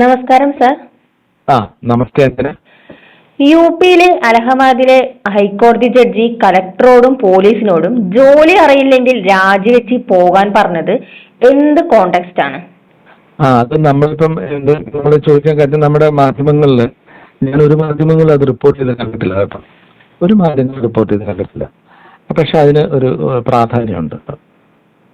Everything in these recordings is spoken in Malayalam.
നമസ്കാരം സർ. നമസ്തേ. എന്തിനാ? യു.പിയിലെ അലഹബാദിലെ ഹൈക്കോടതി ജഡ്ജി കലക്ടറോടും പോലീസിനോടും ജോലി അറിയില്ലെങ്കിൽ രാജിവെച്ച് പോകാൻ പറഞ്ഞത് എന്ത് കോണ്ടെക്സ്റ്റ് ആണ്? അത് നമ്മളിപ്പം നമ്മൾ ചോദിക്കാൻ കാര്യം നമ്മുടെ മാധ്യമങ്ങളിൽ ഞാൻ ഒരു മാധ്യമങ്ങൾ അത് റിപ്പോർട്ട് ചെയ്ത് കണ്ടിട്ടില്ല കേട്ടോ. ഒരു മാധ്യമങ്ങൾ റിപ്പോർട്ട് ചെയ്ത് കണ്ടിട്ടില്ല. പക്ഷെ അതിന് ഒരു പ്രാധാന്യമുണ്ട്.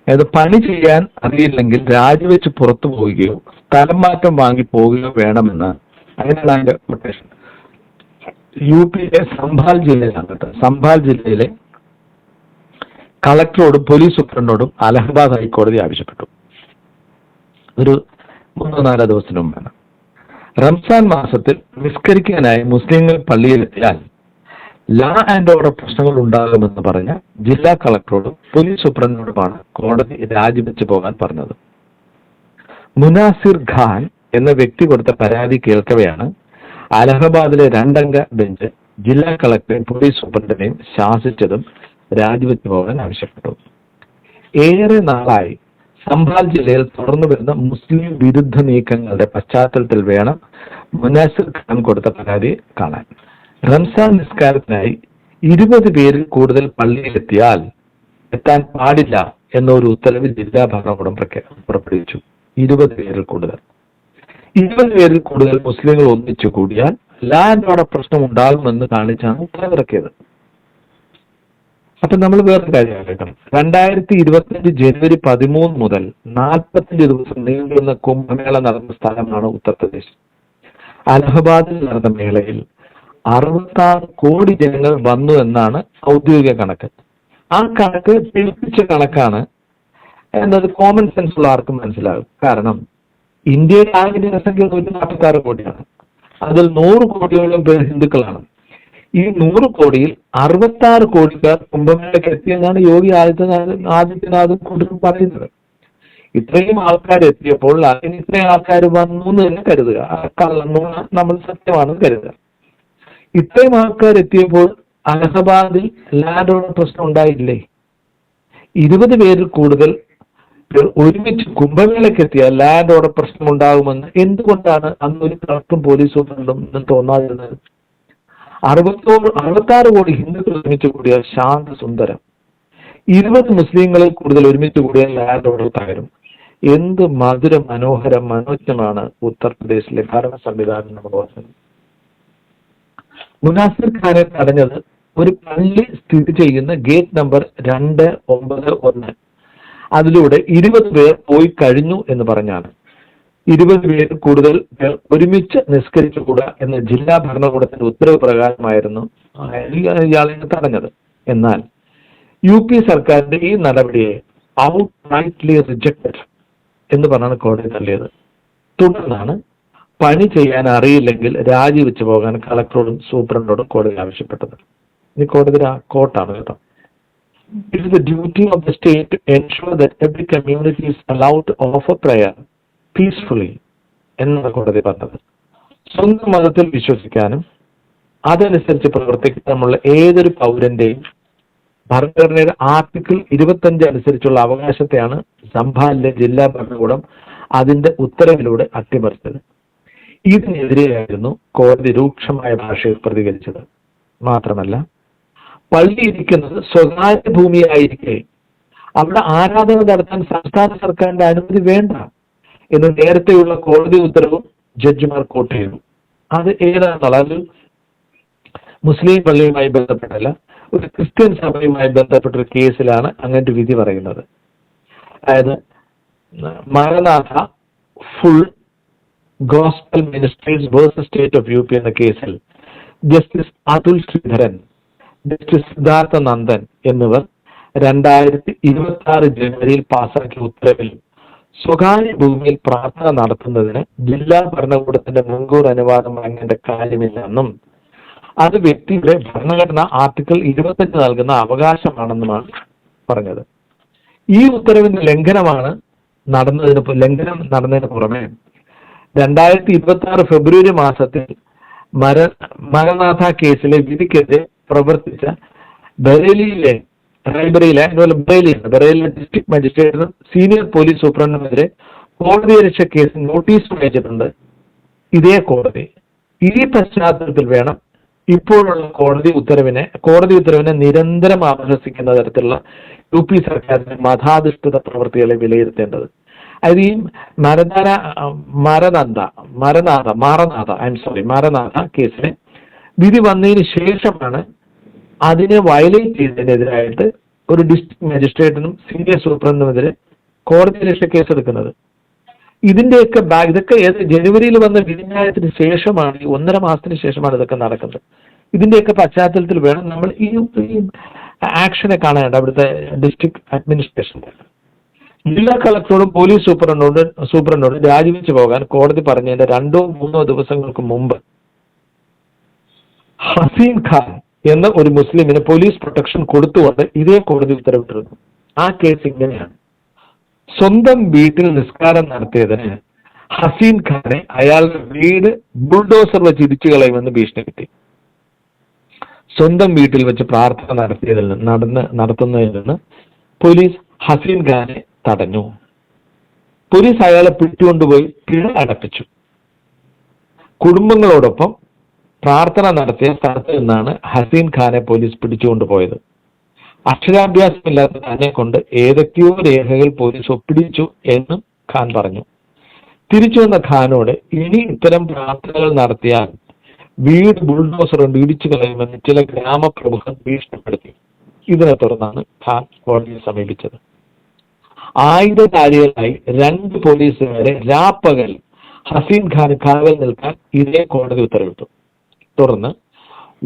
അതായത് പണി ചെയ്യാൻ അറിയില്ലെങ്കിൽ രാജിവെച്ച് പുറത്തു പോവുകയോ സ്ഥലം മാറ്റം വാങ്ങി പോവുകയോ വേണമെന്ന്, അങ്ങനെയാണ് അതിന്റെ കൊട്ടേഷൻ. യു.പിയിലെ സംഭാൽ ജില്ലയിലാണ് കേട്ടോ. സംഭാൽ ജില്ലയിലെ കളക്ടറോടും പോലീസ് സൂപ്രണ്ടോടും അലഹബാദ് ഹൈക്കോടതി ആവശ്യപ്പെട്ടു. ഒരു 3-4 ദിവസത്തിന് മുമ്പാണ്. റംസാൻ മാസത്തിൽ നിസ്കരിക്കാനായി മുസ്ലിങ്ങൾ പള്ളിയിലെത്തിയാൽ ലാ ആൻഡ് ഓർഡർ പ്രശ്നങ്ങൾ ഉണ്ടാകുമെന്ന് പറഞ്ഞ ജില്ലാ കളക്ടറോടും പോലീസ് സൂപ്രണ്ടിനോടുമാണ് കോടതി രാജിവെച്ച് പോകാൻ പറഞ്ഞത്. മുനാസിർ ഖാൻ എന്ന വ്യക്തി കൊടുത്ത പരാതി കേൾക്കവെയാണ് അലഹബാദിലെ 2 അംഗ ബെഞ്ച് ജില്ലാ കളക്ടറെയും പോലീസ് സൂപ്രണ്ടിനെയും ശാസിച്ചതും രാജിവെച്ച് പോകാൻ ആവശ്യപ്പെട്ടു. ഏറെ നാളായി സംഭാൽ ജില്ലയിൽ തുടർന്നു വരുന്ന മുസ്ലിം വിരുദ്ധ നീക്കങ്ങളുടെ പശ്ചാത്തലത്തിൽ വേണം മുനാസിർ ഖാൻ കൊടുത്ത പരാതി കാണാൻ. റംസാൻ നിസ്കാരത്തിനായി 20 പേരിൽ കൂടുതൽ പള്ളിയിലെത്തിയാൽ എത്താൻ പാടില്ല എന്നൊരു ഉത്തരവ് ജില്ലാ ഭരണകൂടം പുറപ്പെടുവിച്ചു. 20 പേരിൽ കൂടുതൽ മുസ്ലിങ്ങൾ ഒന്നിച്ചു കൂടിയാൽ ലാൻഡ് ഓർഡർ പ്രശ്നം ഉണ്ടാകുമെന്ന് കാണിച്ചാണ് ഉത്തരവിറക്കിയത്. അപ്പൊ നമ്മൾ വേറൊരു കാര്യം കേൾക്കണം. 2025 ജനുവരി 13 മുതൽ 45 ദിവസം നീണ്ടുന്ന കുംഭമേള നടന്ന സ്ഥലമാണ് ഉത്തർപ്രദേശ്. അലഹബാദിൽ നടന്ന മേളയിൽ 66 കോടി ജനങ്ങൾ വന്നു എന്നാണ് ഔദ്യോഗിക കണക്ക്. ആ കണക്ക് പിഴപ്പിച്ച കണക്കാണ് എന്നത് കോമൺ സെൻസ് ഉള്ള ആർക്കും മനസ്സിലാകും. കാരണം ഇന്ത്യയിൽ ആകെ ജനസംഖ്യ 146 കോടിയാണ്. അതിൽ 100 കോടിയോളം പേർ ഹിന്ദുക്കളാണ്. ഈ 100 കോടിയിൽ 66 കോടിക്കാർ കുംഭമേളയ്ക്ക് എത്തിയെന്നാണ് യോഗി ആദിത്യനാഥ് കൂടുതലും പറയുന്നത്. ഇത്രയും ആൾക്കാർ എത്തിയപ്പോൾ അതിന് ഇത്രയും ആൾക്കാർ വന്നു എന്ന് തന്നെ കരുതുക. നമ്മൾ സത്യമാണെന്ന് കരുതുക. ഇത്രയും ആൾക്കാർ എത്തിയപ്പോൾ അലഹബാദിൽ ലാൻഡ് ഓർഡർ പ്രശ്നം ഉണ്ടായില്ലേ? 20 പേരിൽ കൂടുതൽ ഒരുമിച്ച് കുംഭമേളയ്ക്ക് എത്തിയാൽ ലാൻഡ് ഓർഡർ പ്രശ്നം ഉണ്ടാകുമെന്ന് എന്തുകൊണ്ടാണ് അന്ന് ഒരു കളക്ടറും പോലീസ് സൂപ്രണ്ടും തോന്നാതിരുന്നത്? 66 കോടി ഹിന്ദുക്കൾ ഒരുമിച്ച് കൂടിയാൽ ശാന്ത സുന്ദരം. 20 മുസ്ലിങ്ങളിൽ കൂടുതൽ ഒരുമിച്ച് കൂടിയാൽ ലാൻഡ് ഓർഡർ തകരും. എന്ത് മധുര മനോഹരം മനോജ്ഞമാണ് ഉത്തർപ്രദേശിലെ ഭരണ സംവിധാനം നമ്മൾ ഓർക്കുന്നത്. മുനാസിർ ഖാനെ തടഞ്ഞത് ഒരു പള്ളി സ്ഥിതി ചെയ്യുന്ന ഗേറ്റ് നമ്പർ 291. അതിലൂടെ 20 പേർ പോയി കഴിഞ്ഞു എന്ന് പറഞ്ഞാണ്. 20 പേർ കൂടുതൽ പേർ ഒരുമിച്ച് നിസ്കരിച്ചുകൂടാ എന്ന ജില്ലാ ഭരണകൂടത്തിന്റെ ഉത്തരവ് പ്രകാരമായിരുന്നു ഇയാളെ തടഞ്ഞത്. എന്നാൽ യു.പി സർക്കാരിന്റെ ഈ നടപടിയെ ഔട്ട്റൈറ്റ്ലി റിജക്റ്റഡ് എന്ന് പറഞ്ഞാണ് കോടതി തള്ളിയത്. തുടർന്നാണ് പണി ചെയ്യാൻ അറിയില്ലെങ്കിൽ രാജിവെച്ച് പോകാൻ കളക്ടറോടും സൂപ്രണ്ടോടും കോടതി ആവശ്യപ്പെട്ടത്. ഈ കോർട്ടാണ് കേട്ടോ. It is the duty of the state to ensure that every community is allowed to offer prayer peacefully എന്നാണ് കോടതി പറഞ്ഞത്. സ്വന്തം മതത്തിൽ വിശ്വസിക്കാനും അതനുസരിച്ച് പ്രവർത്തിക്കാനുമുള്ള ഏതൊരു പൗരന്റെയും ഭരണഘടനയുടെ ആർട്ടിക്കിൾ 25 അനുസരിച്ചുള്ള അവകാശത്തെയാണ് സംഭാലിലെ ജില്ലാ ഭരണകൂടം അതിന്റെ ഉത്തരവിലൂടെ അട്ടിമറിച്ചത്. ഇതിനെതിരെയായിരുന്നു കോടതി രൂക്ഷമായ ഭാഷയിൽ പ്രതികരിച്ചത്. മാത്രമല്ല, പള്ളി ഇരിക്കുന്നത് സ്വകാര്യ ഭൂമിയായിരിക്കെ അവിടെ ആരാധന നടത്താൻ സംസ്ഥാന സർക്കാരിന്റെ അനുമതി വേണ്ട എന്ന് നേരത്തെയുള്ള കോടതി ഉത്തരവും ജഡ്ജിമാർ കോട്ട് ചെയ്തു. അത് ഏതാണെന്നുള്ള അത് മുസ്ലിം പള്ളിയുമായി ബന്ധപ്പെട്ടല്ല, ഒരു ക്രിസ്ത്യൻ സഭയുമായി ബന്ധപ്പെട്ട ഒരു കേസിലാണ് അങ്ങനത്തെ വിധി പറയുന്നത്. അതായത് Maranatha full gospel ministries versus state of UP എന്ന കേസിൽ ജസ്റ്റിസ് അതുൽ ശ്രീധരൻ, ജസ്റ്റിസ് സിദ്ധാർത്ഥ നന്ദൻ എന്നിവർ 2026 ജനുവരിയിൽ പാസാക്കിയ ഉത്തരവിൽ സ്വകാര്യ ഭൂമിയിൽ പ്രാർത്ഥന നടത്തുന്നതിന് ജില്ലാ ഭരണകൂടത്തിന്റെ മുൻകൂർ അനുവാദം വാങ്ങേണ്ട കാര്യമില്ലെന്നും അത് വ്യക്തിയുടെ ഭരണഘടന ആർട്ടിക്കിൾ 25 നൽകുന്ന അവകാശമാണെന്നുമാണ് പറഞ്ഞത്. ഈ ഉത്തരവിന്റെ ലംഘനം നടന്നതിന് പുറമെ 2026 ഫെബ്രുവരി മാസത്തിൽ മരനാഥ കേസിലെ വിധിക്കെതിരെ പ്രവർത്തിച്ച ബറേലിയിലെ ഡിസ്ട്രിക്ട് മജിസ്ട്രേറ്റിനും സീനിയർ പോലീസ് സൂപ്രണ്ടിനുമെതിരെ കോടതിയലക്ഷ്യ കേസ് നോട്ടീസ് അയച്ചിട്ടുണ്ട്. ഇതേ കോടതി ഈ പശ്ചാത്തലത്തിൽ വേണം ഇപ്പോഴുള്ള കോടതി ഉത്തരവിനെ നിരന്തരം അപഹസിക്കുന്ന തരത്തിലുള്ള UP സർക്കാരിന്റെ മതാധിഷ്ഠിത പ്രവൃത്തികളെ വിലയിരുത്തേണ്ടത്. അതായത് ഈ മാരനാഥ കേസിലെ വിധി വന്നതിന് ശേഷമാണ് അതിനെ വയലേറ്റ് ചെയ്തതിനെതിരായിട്ട് ഒരു ഡിസ്ട്രിക്ട് മജിസ്ട്രേറ്റിനും സീനിയർ സൂപ്രണ്ടിനുമെതിരെ കോടതിയിലെ കേസെടുക്കുന്നത്. ഇതൊക്കെ ജനുവരിയിൽ വന്ന വിധിന്യായത്തിന് ശേഷമാണ്, ഈ 1.5 മാസത്തിന് ശേഷമാണ് ഇതൊക്കെ നടക്കുന്നത്. ഇതിന്റെയൊക്കെ പശ്ചാത്തലത്തിൽ വേണം നമ്മൾ ഈ ആക്ഷനെ കാണേണ്ട. അവിടുത്തെ ഡിസ്ട്രിക്ട് അഡ്മിനിസ്ട്രേഷൻ ജില്ലാ കളക്ടറോടും പോലീസ് സൂപ്രണ്ടോടും രാജിവെച്ച് പോകാൻ കോടതി പറഞ്ഞതിന്റെ 2-3 ദിവസങ്ങൾക്ക് മുമ്പ് ഹസീൻ ഖാൻ എന്ന ഒരു മുസ്ലിമിന് പോലീസ് പ്രൊട്ടക്ഷൻ കൊടുത്തുകൊണ്ട് ഇതേ കോടതി ഉത്തരവിട്ടിരുന്നു. ആ കേസ് ഇങ്ങനെയാണ്: സ്വന്തം വീട്ടിൽ നിസ്കാരം നടത്തിയതിന് ഹസീൻ ഖാനെ അയാളുടെ വീട് ബുൾഡോസർ വെച്ച് ഇടിച്ചു കളയുമെന്ന് ഭീഷണിപ്പെടുത്തി. സ്വന്തം വീട്ടിൽ വെച്ച് പ്രാർത്ഥന നടത്തുന്നതിൽ നിന്ന് പോലീസ് ഹസീൻ ഖാനെ തടഞ്ഞു. പോലീസ് അയാളെ പിടിച്ചുകൊണ്ടുപോയി പിഴ അടപ്പിച്ചു. കുടുംബങ്ങളോടൊപ്പം പ്രാർത്ഥന നടത്തിയ സ്ഥലത്ത് നിന്നാണ് ഹസീൻ ഖാനെ പോലീസ് പിടിച്ചുകൊണ്ടുപോയത്. അക്ഷരാഭ്യാസമില്ലാത്ത തന്നെ കൊണ്ട് ഏതൊക്കെയോ രേഖകൾ പോലീസ് ഒപ്പിടിച്ചു എന്നും ഖാൻ പറഞ്ഞു. തിരിച്ചു വന്ന ഖാനോട് ഇനി ഇത്തരം പ്രാർത്ഥനകൾ നടത്തിയാൽ വീട് ബുൾഡോസർ കൊണ്ട് ഇടിച്ചു കളയുമെന്ന് ചില ഗ്രാമപ്രമുഖർ ഭീഷണിപ്പെടുത്തി. ഇതിനെ തുടർന്നാണ് ഖാൻ കോടതിയെ സമീപിച്ചത്. ആയുധധാരികളായി 2 പോലീസുകാരെ രാപ്പകൽ ഹസീൻ ഖാൻ കാവൽ നിൽക്കാൻ ഇതേ കോടതി ഉത്തരവിട്ടു. തുടർന്ന്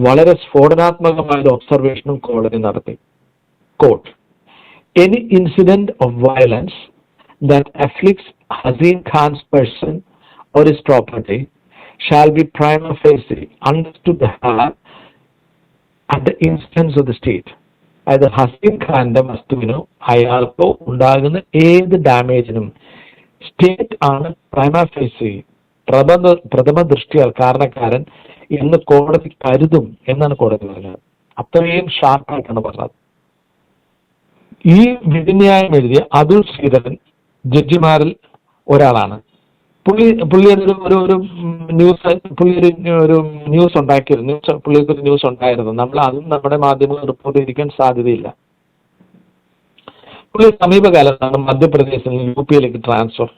വളരെ സ്ഫോടനാത്മകമായ ഒബ്സർവേഷനും കോടതി നടത്തി. Quote, any incident of violence that afflicts Hazeen Khan's person or his property shall be prima facie understood to have at the instance of the state. അതായത് ഹസീൻ ഖാന്റെ വസ്തുവിനോ അയാൾക്കോ ഉണ്ടാകുന്ന ഏത് ഡാമേജിനും സ്റ്റേറ്റ് ആണ് പ്രൈമ ഫേസി പ്രഥമ ദൃഷ്ടിയാൽ കാരണക്കാരൻ എന്ന് കോടതി കരുതും എന്നാണ് കോടതി പറഞ്ഞത്. അത്രയും ഷാർപ്പായിട്ടാണ് പറഞ്ഞത്. ഈ വിധിന്യായം എഴുതിയ അതുൽ ശ്രീധരൻ ജഡ്ജിമാരിൽ ഒരാളാണ്. പുള്ളി ഒരു ന്യൂസ് ഉണ്ടാക്കിയിരുന്നു. പുള്ളിക്ക് ഒരു ന്യൂസ് ഉണ്ടായിരുന്നു. നമ്മൾ അതും നമ്മുടെ മാധ്യമങ്ങൾ റിപ്പോർട്ട് ചെയ്തിരിക്കാൻ സാധ്യതയില്ല. പുള്ളി സമീപകാലത്താണ് മധ്യപ്രദേശിൽ നിന്ന് UP ട്രാൻസ്ഫർ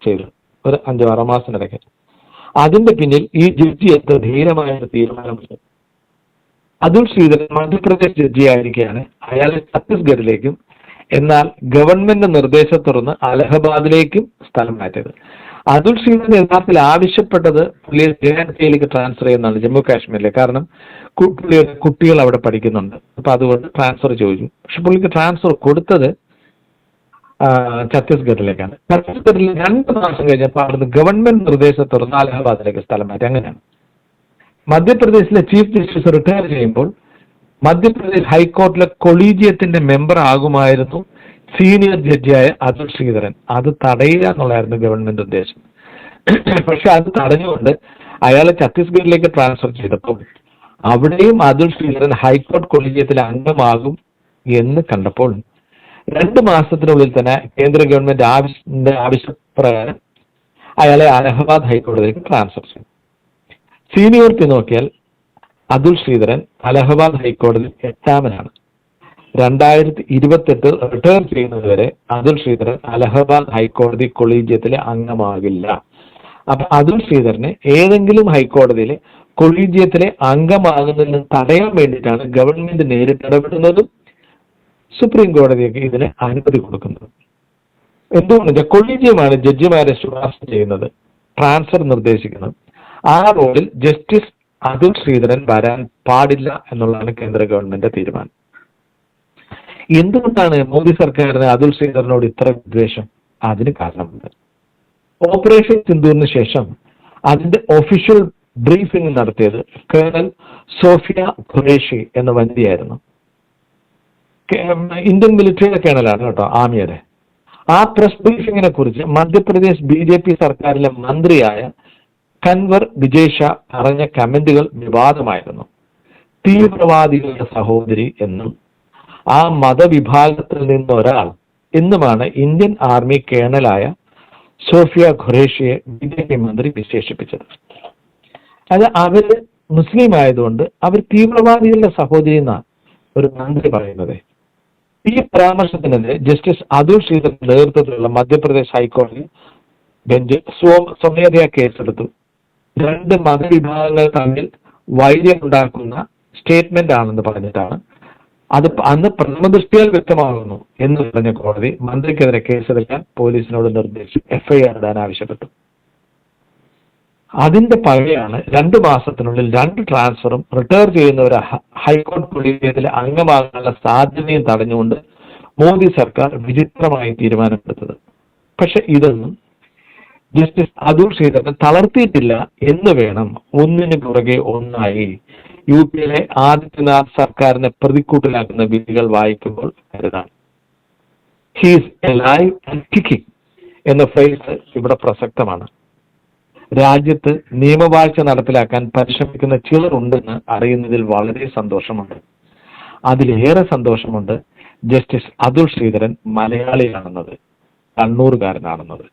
ചെയ്തത്, ഒരു 5-6 മാസത്തിനിടയ്ക്ക്. അതിന്റെ പിന്നിൽ ഈ ജഡ്ജി എത്ര ധീരമായ ഒരു തീരുമാനമുണ്ട്. അതുൽ ശ്രീധരൻ മധ്യപ്രദേശ് ജഡ്ജിയായിരിക്കെയാണ് അയാളെ ഛത്തീസ്ഗഡിലേക്കും എന്നാൽ ഗവൺമെന്റ് നിർദ്ദേശത്തെ തുടർന്ന് അലഹബാദിലേക്കും സ്ഥലം മാറ്റിയത്. അതുൽ ശ്രീധരൻ യഥാർത്ഥത്തിൽ ആവശ്യപ്പെട്ടത് പുള്ളിയെ JNKയിലേക്ക് ട്രാൻസ്ഫർ ചെയ്യുന്നതാണ്, ജമ്മു കാശ്മീരിലെ. കാരണം പുള്ളിയുടെ കുട്ടികൾ അവിടെ പഠിക്കുന്നുണ്ട്. അപ്പൊ അതുകൊണ്ട് ട്രാൻസ്ഫർ ചോദിച്ചു. പക്ഷെ പുള്ളിക്ക് ട്രാൻസ്ഫർ കൊടുത്തത് ഛത്തീസ്ഗഡിലേക്കാണ്. ഛത്തീസ്ഗഡിൽ 2 മാസം കഴിഞ്ഞപ്പോൾ അവിടുന്ന് ഗവൺമെന്റ് നിർദ്ദേശത്തെ തുടർന്ന് അലഹബാദിലേക്ക് സ്ഥലം മാറ്റി. അങ്ങനെയാണ് മധ്യപ്രദേശിലെ ചീഫ് ജസ്റ്റിസ് റിട്ടയർ ചെയ്യുമ്പോൾ മധ്യപ്രദേശ് ഹൈക്കോടതിയിലെ കൊളീജിയത്തിന്റെ മെമ്പർ ആകുമായിരുന്നു സീനിയർ ജഡ്ജിയായ അതുൽ ശ്രീധരൻ. അത് തടയുക എന്നുള്ളതായിരുന്നു ഗവൺമെന്റ് ഉദ്ദേശം. പക്ഷെ അത് തടഞ്ഞുകൊണ്ട് അയാളെ ഛത്തീസ്ഗഡിലേക്ക് ട്രാൻസ്ഫർ ചെയ്തപ്പോൾ അവിടെയും അതുൽ ശ്രീധരൻ ഹൈക്കോടതി കൊളീജിയത്തിലെ അംഗമാകും എന്ന് കണ്ടപ്പോൾ 2 മാസത്തിനുള്ളിൽ തന്നെ കേന്ദ്ര ഗവൺമെന്റ് ആവശ്യപ്രകാരം അയാളെ അലഹബാദ് ഹൈക്കോടതിയിലേക്ക് ട്രാൻസ്ഫർ ചെയ്തു. സീനിയോറിറ്റി നോക്കിയാൽ അതുൽ ശ്രീധരൻ അലഹബാദ് ഹൈക്കോടതിയിൽ 8ാമനാണ്. 2028 റിട്ടയർ ചെയ്യുന്നതുവരെ അതുൽ ശ്രീധരൻ അലഹബാദ് ഹൈക്കോടതി കൊളീജിയത്തിലെ അംഗമാകില്ല. അപ്പൊ അതുൽ ശ്രീധരനെ ഏതെങ്കിലും ഹൈക്കോടതിയിലെ കൊളീജിയത്തിലെ അംഗമാകുന്നതിൽ നിന്ന് തടയാൻ വേണ്ടിയിട്ടാണ് ഗവൺമെന്റ് നേരിട്ട് ഇടപെടുന്നതും സുപ്രീം കോടതിയൊക്കെ ഇതിന് അനുമതി കൊടുക്കുന്നത്. എന്തുകൊണ്ട് കൊളീജിയമാണ് ജഡ്ജിമാരെ ശുപാർശ ചെയ്യുന്നത്, ട്രാൻസ്ഫർ നിർദ്ദേശിക്കുന്നത്. ആ റോളിൽ ജസ്റ്റിസ് അതുൽ ശ്രീധരൻ വരാൻ പാടില്ല എന്നുള്ളതാണ് കേന്ദ്ര ഗവൺമെന്റ് തീരുമാനം. എന്തുകൊണ്ടാണ് മോദി സർക്കാരിന് അതുൽ ശ്രീധരനോട് ഇത്ര വിദ്വേഷം? അതിന് കാരണമുണ്ട്. ഓപ്പറേഷൻ സിന്ദൂറിന് ശേഷം അതിന്റെ ഒഫീഷ്യൽ ബ്രീഫിംഗ് നടത്തിയത് കേണൽ സോഫിയ ഖുറേഷി എന്ന വനിതയായിരുന്നു. ഇന്ത്യൻ മിലിറ്ററിയുടെ കേണലാണ് കേട്ടോ, ആർമിയുടെ. ആ പ്രസ് ബ്രീഫിങ്ങിനെ കുറിച്ച് മധ്യപ്രദേശ് BJP സർക്കാരിലെ മന്ത്രിയായ കൻവർ വിജയ് ഷാ പറഞ്ഞ കമന്റുകൾ വിവാദമായിരുന്നു. തീവ്രവാദികളുടെ സഹോദരി എന്നും ആ മതവിഭാഗത്തിൽ നിന്നൊരാൾ എന്നുമാണ് ഇന്ത്യൻ ആർമി കേണലായ സോഫിയ ഖുറേഷിയെ BJP മന്ത്രി വിശേഷിപ്പിച്ചത്. അത് അവര് മുസ്ലിം ആയതുകൊണ്ട് അവർ തീവ്രവാദികളുടെ സഹോദരി എന്നാണ് ഒരു മന്ത്രി പറയുന്നത്. ഈ പരാമർശത്തിനെതിരെ ജസ്റ്റിസ് അതുൽ ശ്രീധരന്റെ നേതൃത്വത്തിലുള്ള മധ്യപ്രദേശ് ഹൈക്കോടതി ബെഞ്ച് സ്വമേധയാ കേസെടുത്തു. രണ്ട് മതവിഭാഗങ്ങൾ തമ്മിൽ വൈര്യമുണ്ടാക്കുന്ന സ്റ്റേറ്റ്മെന്റ് ആണെന്ന് പറഞ്ഞിട്ടാണ് അത് അന്ന് പ്രഥമദൃഷ്ടിയാൽ വ്യക്തമാകുന്നു എന്ന് പറഞ്ഞ കോടതി മന്ത്രിക്കെതിരെ കേസെടുക്കാൻ പോലീസിനോട് നിർദ്ദേശിച്ചു, FIR ഇടാൻ ആവശ്യപ്പെട്ടു. അതിന്റെ പകയാണ് 2 മാസത്തിനുള്ളിൽ 2 ട്രാൻസ്ഫറും റിട്ടയർ ചെയ്യുന്ന ഒരു ഹൈക്കോടതി കൊളീജിയത്തിലെ അംഗമാകാനുള്ള സാധ്യതയും തടഞ്ഞുകൊണ്ട് മോദി സർക്കാർ വിചിത്രമായി തീരുമാനമെടുത്തത്. പക്ഷെ ഇതൊന്നും ജസ്റ്റിസ് അതുൽ ശ്രീധരൻ തളർത്തിയിട്ടില്ല എന്ന് വേണം ഒന്നിനു പുറകെ ഒന്നായി UPയിലെ ആദിത്യനാഥ് സർക്കാരിനെ പ്രതിക്കൂട്ടിലാക്കുന്ന വിധികൾ വായിക്കുമ്പോൾ കരുതാൻ. ഹീസ് എലൈവ് ആൻഡ് കിക്കിംഗ് എന്ന ഫ്രേസ് ഇവിടെ പ്രസക്തമാണ്. രാജ്യത്ത് നിയമവാഴ്ച നടപ്പിലാക്കാൻ പരിശ്രമിക്കുന്ന ചിലർ ഉണ്ടെന്ന് അറിയുന്നതിൽ വളരെ സന്തോഷമുണ്ട്. അതിലേറെ സന്തോഷമുണ്ട് ജസ്റ്റിസ് അതുൽ ശ്രീധരൻ മലയാളിയാണെന്നത്, കണ്ണൂർകാരനാണെന്നത്.